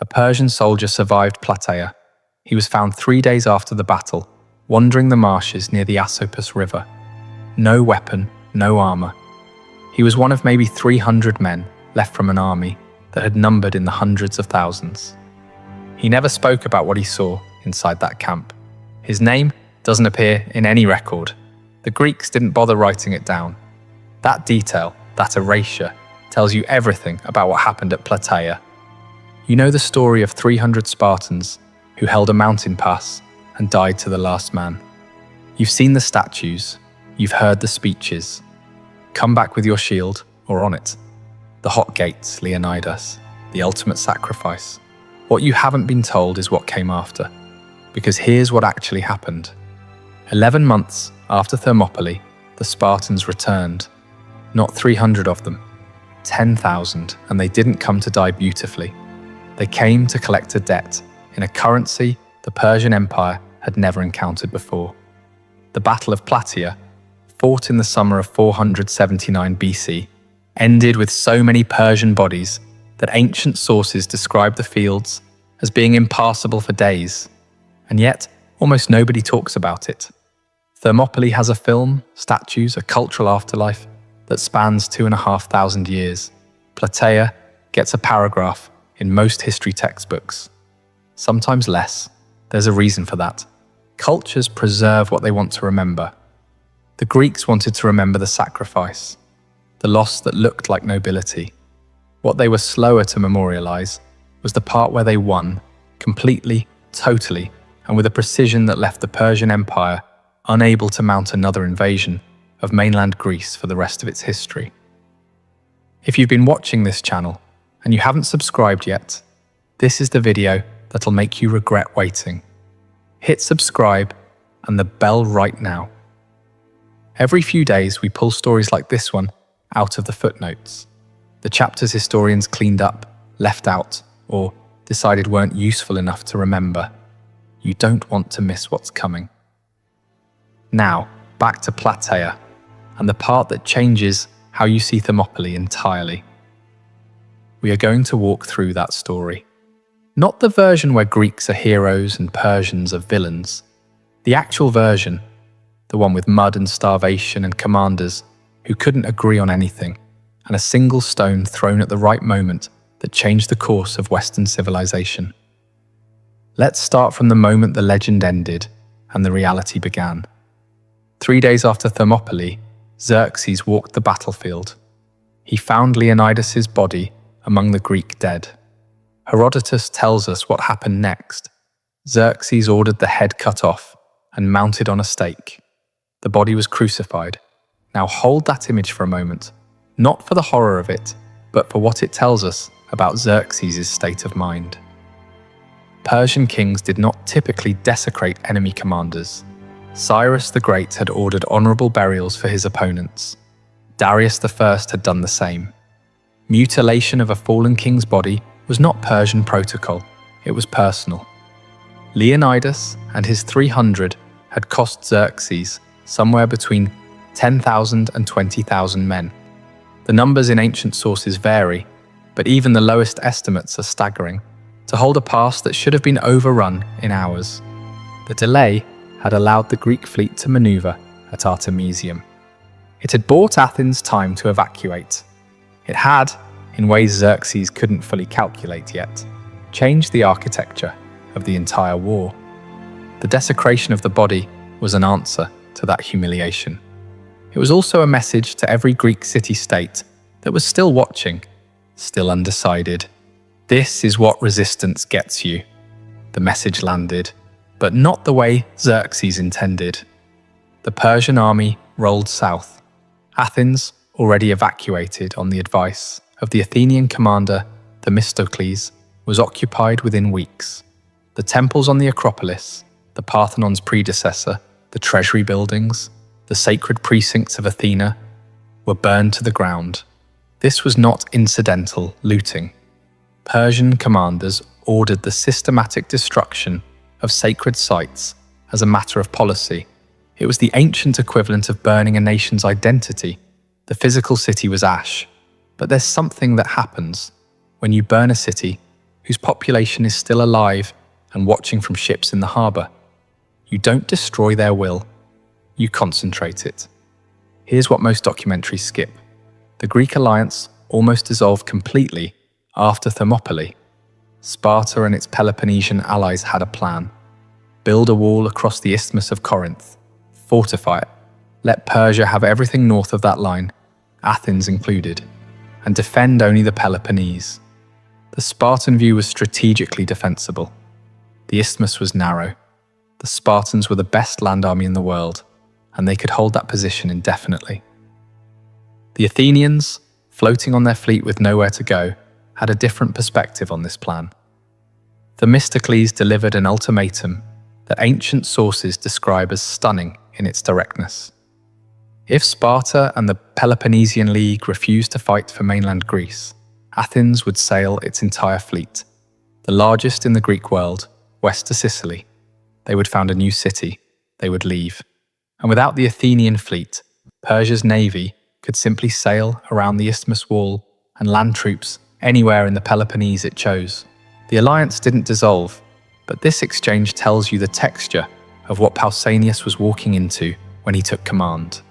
A Persian soldier survived Plataea. He was found 3 days after the battle, wandering the marshes near the Asopus River. No weapon, no armor. He was one of maybe 300 men left from an army that had numbered in the hundreds of thousands. He never spoke about what he saw inside that camp. His name doesn't appear in any record. The Greeks didn't bother writing it down. That detail, that erasure, tells you everything about what happened at Plataea. You know the story of 300 Spartans who held a mountain pass and died to the last man. You've seen the statues, you've heard the speeches. Come back with your shield, or on it. The hot gates, Leonidas, the ultimate sacrifice. What you haven't been told is what came after. Because here's what actually happened. 11 months after Thermopylae, the Spartans returned. Not 300 of them, 10,000, and they didn't come to die beautifully. They came to collect a debt in a currency the Persian Empire had never encountered before. The Battle of Plataea, fought in the summer of 479 BC, ended with so many Persian bodies that ancient sources describe the fields as being impassable for days, and yet almost nobody talks about it. Thermopylae has a film, statues, a cultural afterlife that spans 2,500 years. Plataea gets a paragraph in most history textbooks. Sometimes less. There's a reason for that. Cultures preserve what they want to remember. The Greeks wanted to remember the sacrifice, the loss that looked like nobility. What they were slower to memorialize was the part where they won, completely, totally, and with a precision that left the Persian Empire unable to mount another invasion of mainland Greece for the rest of its history. If you've been watching this channel and you haven't subscribed yet, this is the video that'll make you regret waiting. Hit subscribe and the bell right now. Every few days we pull stories like this one out of the footnotes. The chapters historians cleaned up, left out, or decided weren't useful enough to remember. You don't want to miss what's coming. Now, back to Plataea, and the part that changes how you see Thermopylae entirely. We are going to walk through that story. Not the version where Greeks are heroes and Persians are villains. The actual version, the one with mud and starvation and commanders who couldn't agree on anything, and a single stone thrown at the right moment that changed the course of Western civilization. Let's start from the moment the legend ended and the reality began. 3 days after Thermopylae, Xerxes walked the battlefield. He found Leonidas's body among the Greek dead. Herodotus tells us what happened next. Xerxes ordered the head cut off and mounted on a stake. The body was crucified. Now hold that image for a moment, not for the horror of it, but for what it tells us about Xerxes' state of mind. Persian kings did not typically desecrate enemy commanders. Cyrus the Great had ordered honorable burials for his opponents. Darius I had done the same. Mutilation of a fallen king's body was not Persian protocol, it was personal. Leonidas and his 300 had cost Xerxes somewhere between 10,000 and 20,000 men. The numbers in ancient sources vary, but even the lowest estimates are staggering. To hold a pass that should have been overrun in hours. The delay had allowed the Greek fleet to maneuver at Artemisium. It had bought Athens time to evacuate. It had, in ways Xerxes couldn't fully calculate yet, changed the architecture of the entire war. The desecration of the body was an answer to that humiliation. It was also a message to every Greek city-state that was still watching, still undecided. This is what resistance gets you. The message landed, but not the way Xerxes intended. The Persian army rolled south. Athens, already evacuated on the advice of the Athenian commander Themistocles, was occupied within weeks. The temples on the Acropolis, the Parthenon's predecessor, the treasury buildings, the sacred precincts of Athena, were burned to the ground. This was not incidental looting. Persian commanders ordered the systematic destruction of sacred sites as a matter of policy. It was the ancient equivalent of burning a nation's identity. The physical city was ash. But there's something that happens when you burn a city whose population is still alive and watching from ships in the harbour. You don't destroy their will, you concentrate it. Here's what most documentaries skip. The Greek alliance almost dissolved completely after Thermopylae. Sparta and its Peloponnesian allies had a plan. Build a wall across the Isthmus of Corinth. Fortify it. Let Persia have everything north of that line, Athens included, and defend only the Peloponnese. The Spartan view was strategically defensible. The Isthmus was narrow. The Spartans were the best land army in the world, and they could hold that position indefinitely. The Athenians, floating on their fleet with nowhere to go, had a different perspective on this plan. Themistocles delivered an ultimatum that ancient sources describe as stunning in its directness. If Sparta and the Peloponnesian League refused to fight for mainland Greece, Athens would sail its entire fleet, the largest in the Greek world, west to Sicily. They would found a new city. They would leave. And without the Athenian fleet, Persia's navy could simply sail around the Isthmus wall and land troops anywhere in the Peloponnese it chose. The alliance didn't dissolve, but this exchange tells you the texture of what Pausanias was walking into when he took command.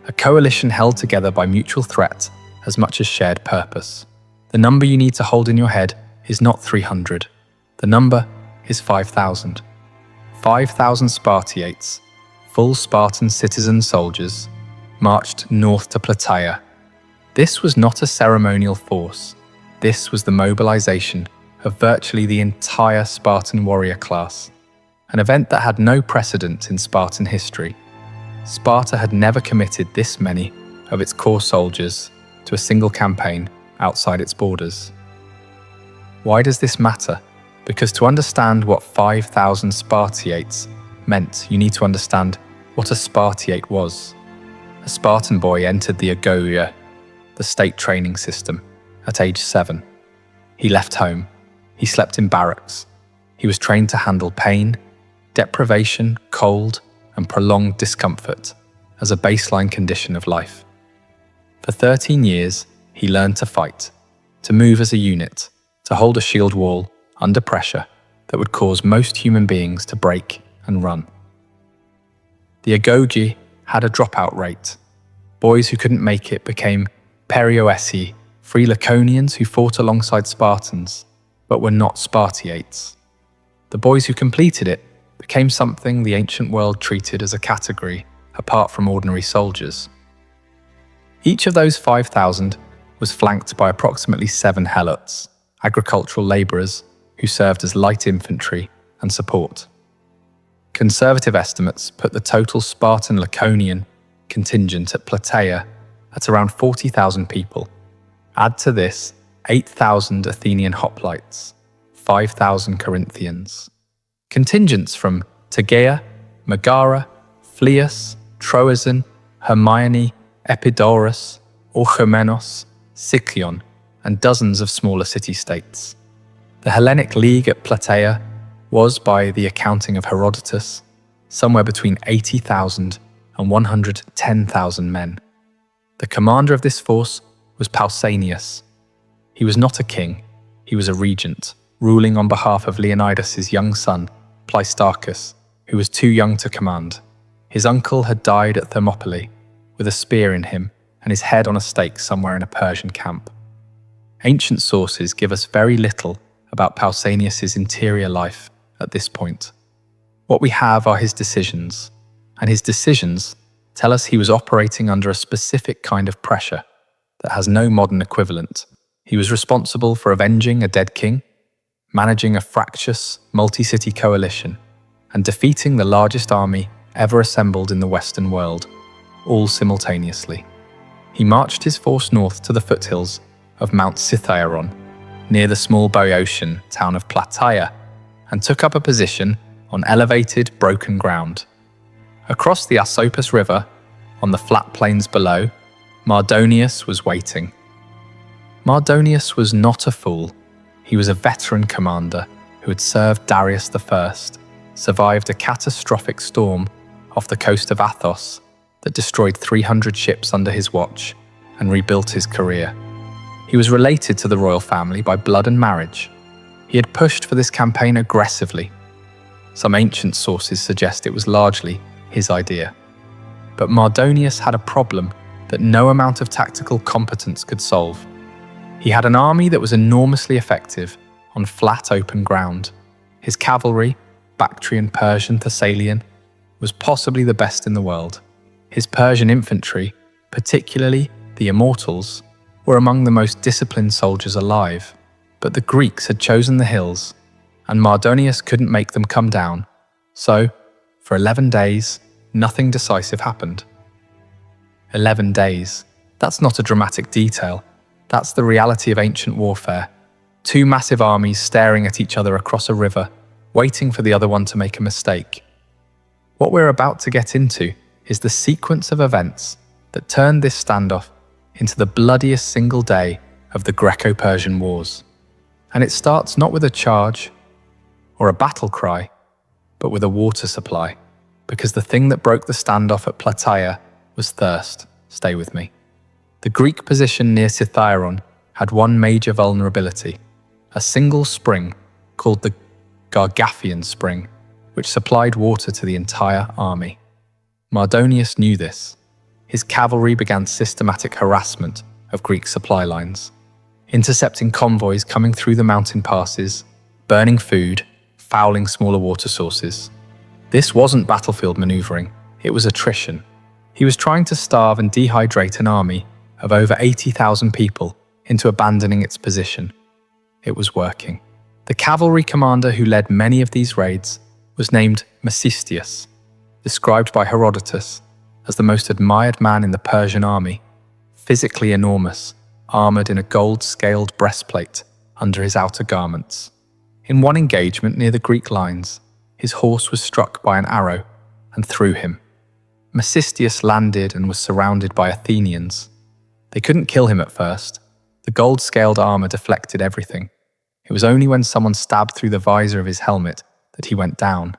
A coalition held together by mutual threat as much as shared purpose. The number you need to hold in your head is not 300. The number is 5,000. 5,000 Spartiates, full Spartan citizen soldiers, marched north to Plataea. This was not a ceremonial force. This was the mobilization of virtually the entire Spartan warrior class, an event that had no precedent in Spartan history. Sparta had never committed this many of its core soldiers to a single campaign outside its borders. Why does this matter? Because to understand what 5,000 Spartiates meant, you need to understand what a Spartiate was. A Spartan boy entered the Agogia, the state training system, at age 7. He left home. He slept in barracks. He was trained to handle pain, deprivation, cold, and prolonged discomfort as a baseline condition of life. For 13 years, he learned to fight, to move as a unit, to hold a shield wall under pressure that would cause most human beings to break and run. The Agogi had a dropout rate. Boys who couldn't make it became perioesi, free Laconians who fought alongside Spartans, but were not Spartiates. The boys who completed it became something the ancient world treated as a category apart from ordinary soldiers. Each of those 5,000 was flanked by approximately 7 helots, agricultural labourers who served as light infantry and support. Conservative estimates put the total Spartan Laconian contingent at Plataea at around 40,000 people. Add to this 8,000 Athenian hoplites, 5,000 Corinthians. Contingents from Tegea, Megara, Phlius, Troezen, Hermione, Epidaurus, Orchomenos, Sicyon, and dozens of smaller city-states. The Hellenic League at Plataea was, by the accounting of Herodotus, somewhere between 80,000 and 110,000 men. The commander of this force was Pausanias. He was not a king, he was a regent, ruling on behalf of Leonidas' young son, Pleistarchus, who was too young to command. His uncle had died at Thermopylae, with a spear in him and his head on a stake somewhere in a Persian camp. Ancient sources give us very little about Pausanias' interior life at this point. What we have are his decisions, and his decisions tell us he was operating under a specific kind of pressure that has no modern equivalent. He was responsible for avenging a dead king, managing a fractious, multi-city coalition, and defeating the largest army ever assembled in the Western world, all simultaneously. He marched his force north to the foothills of Mount Cithaeron, near the small Boeotian town of Plataea, and took up a position on elevated, broken ground. Across the Asopus River, on the flat plains below, Mardonius was waiting. Mardonius was not a fool. He was a veteran commander who had served Darius I, survived a catastrophic storm off the coast of Athos that destroyed 300 ships under his watch, and rebuilt his career. He was related to the royal family by blood and marriage. He had pushed for this campaign aggressively. Some ancient sources suggest it was largely his idea. But Mardonius had a problem that no amount of tactical competence could solve. He had an army that was enormously effective on flat open ground. His cavalry, Bactrian, Persian, Thessalian, was possibly the best in the world. His Persian infantry, particularly the Immortals, were among the most disciplined soldiers alive. But the Greeks had chosen the hills, and Mardonius couldn't make them come down. So, for 11 days, nothing decisive happened. 11 days. That's not a dramatic detail. That's the reality of ancient warfare. Two massive armies staring at each other across a river, waiting for the other one to make a mistake. What we're about to get into is the sequence of events that turned this standoff into the bloodiest single day of the Greco-Persian Wars. And it starts not with a charge or a battle cry, but with a water supply. Because the thing that broke the standoff at Plataea was thirst. Stay with me. The Greek position near Cithaeron had one major vulnerability, a single spring called the Gargantian Spring, which supplied water to the entire army. Mardonius knew this. His cavalry began systematic harassment of Greek supply lines, intercepting convoys coming through the mountain passes, burning food, fouling smaller water sources. This wasn't battlefield maneuvering, it was attrition. He was trying to starve and dehydrate an army of over 80,000 people into abandoning its position. It was working. The cavalry commander who led many of these raids was named Mecistius, described by Herodotus as the most admired man in the Persian army, physically enormous, armoured in a gold-scaled breastplate under his outer garments. In one engagement near the Greek lines, his horse was struck by an arrow and threw him. Mecistius landed and was surrounded by Athenians. They couldn't kill him at first. The gold-scaled armour deflected everything. It was only when someone stabbed through the visor of his helmet that he went down.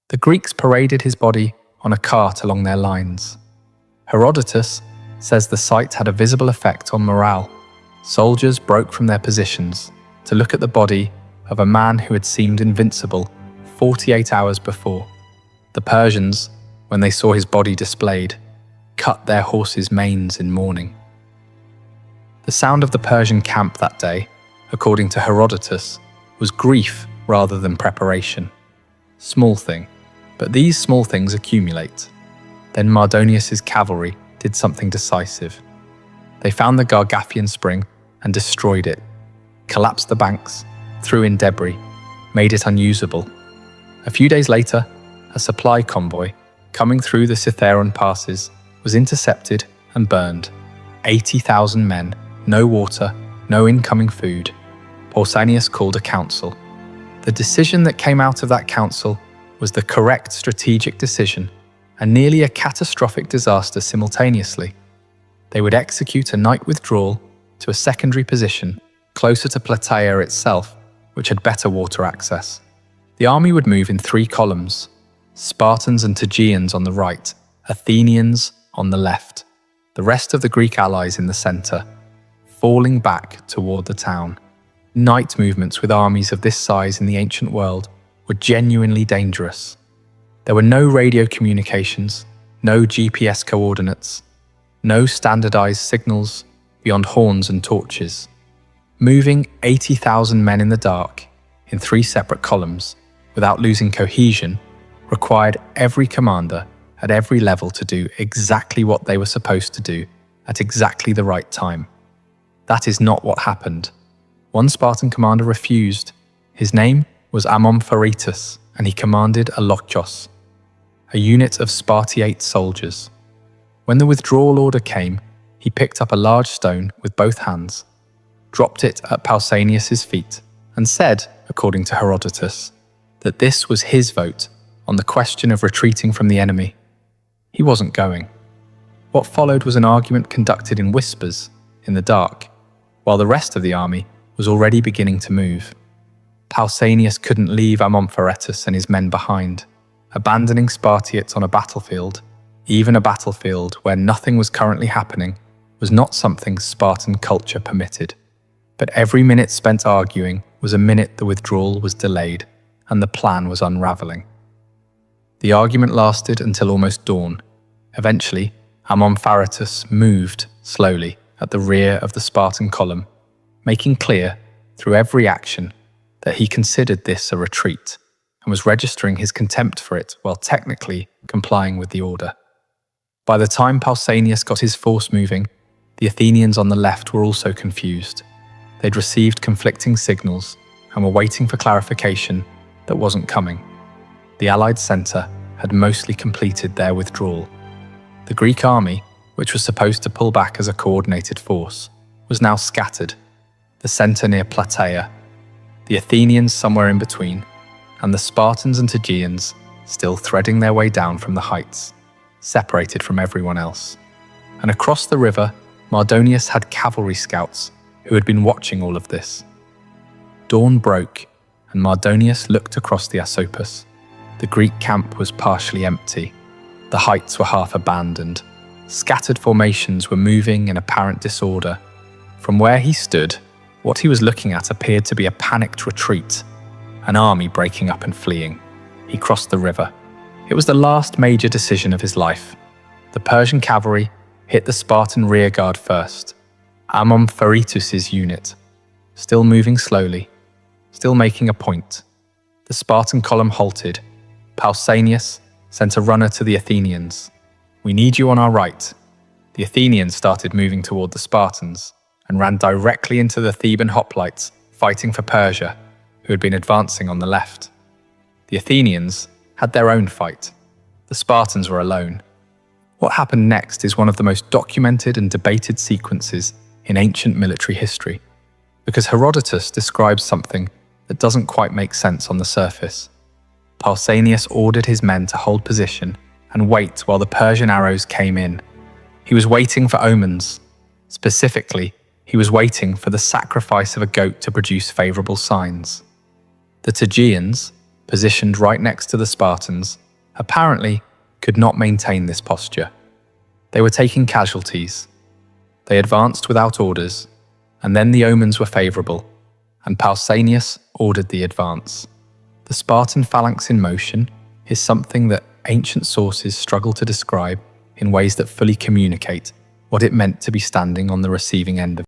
The Greeks paraded his body on a cart along their lines. Herodotus says the sight had a visible effect on morale. Soldiers broke from their positions to look at the body of a man who had seemed invincible 48 hours before. The Persians, when they saw his body displayed, cut their horses' manes in mourning. The sound of the Persian camp that day, according to Herodotus, was grief rather than preparation. Small thing, but these small things accumulate. Then Mardonius's cavalry did something decisive. They found the Gargantian Spring and destroyed it, collapsed the banks, threw in debris, made it unusable. A few days later, a supply convoy coming through the Cithaeron passes was intercepted and burned. 80,000 men, no water, no incoming food. Pausanias called a council. The decision that came out of that council was the correct strategic decision and nearly a catastrophic disaster simultaneously. They would execute a night withdrawal to a secondary position closer to Plataea itself, which had better water access. The army would move in 3 columns, Spartans and Tegeans on the right, Athenians on the left, the rest of the Greek allies in the centre, falling back toward the town. Night movements with armies of this size in the ancient world were genuinely dangerous. There were no radio communications, no GPS coordinates, no standardized signals beyond horns and torches. Moving 80,000 men in the dark in 3 separate columns without losing cohesion required every commander at every level to do exactly what they were supposed to do at exactly the right time. That is not what happened. One Spartan commander refused. His name was Amompharetus, and he commanded a Lochos, a unit of Spartiate soldiers. When the withdrawal order came, he picked up a large stone with both hands, dropped it at Pausanias' feet, and said, according to Herodotus, that this was his vote on the question of retreating from the enemy. He wasn't going. What followed was an argument conducted in whispers, in the dark, while the rest of the army was already beginning to move. Pausanias couldn't leave Amompharetus and his men behind. Abandoning Spartiates on a battlefield, even a battlefield where nothing was currently happening, was not something Spartan culture permitted. But every minute spent arguing was a minute the withdrawal was delayed and the plan was unraveling. The argument lasted until almost dawn. Eventually, Amompharetus moved slowly at the rear of the Spartan column, making clear through every action that he considered this a retreat and was registering his contempt for it while technically complying with the order. By the time Pausanias got his force moving, the Athenians on the left were also confused. They'd received conflicting signals and were waiting for clarification that wasn't coming. The Allied centre had mostly completed their withdrawal. The Greek army, which was supposed to pull back as a coordinated force, was now scattered, the centre near Plataea, the Athenians somewhere in between, and the Spartans and Tegeans still threading their way down from the heights, separated from everyone else. And across the river, Mardonius had cavalry scouts who had been watching all of this. Dawn broke, and Mardonius looked across the Asopus. The Greek camp was partially empty. The heights were half abandoned. Scattered formations were moving in apparent disorder. From where he stood, what he was looking at appeared to be a panicked retreat, an army breaking up and fleeing. He crossed the river. It was the last major decision of his life. The Persian cavalry hit the Spartan rearguard first, Amompharetus's unit, still moving slowly, still making a point. The Spartan column halted. Pausanias sent a runner to the Athenians. "We need you on our right." The Athenians started moving toward the Spartans and ran directly into the Theban hoplites fighting for Persia, who had been advancing on the left. The Athenians had their own fight. The Spartans were alone. What happened next is one of the most documented and debated sequences in ancient military history, because Herodotus describes something that doesn't quite make sense on the surface. Pausanias ordered his men to hold position and wait while the Persian arrows came in. He was waiting for omens. Specifically, he was waiting for the sacrifice of a goat to produce favourable signs. The Tegeans, positioned right next to the Spartans, apparently could not maintain this posture. They were taking casualties. They advanced without orders, and then the omens were favourable, and Pausanias ordered the advance. The Spartan phalanx in motion is something that ancient sources struggle to describe in ways that fully communicate what it meant to be standing on the receiving end of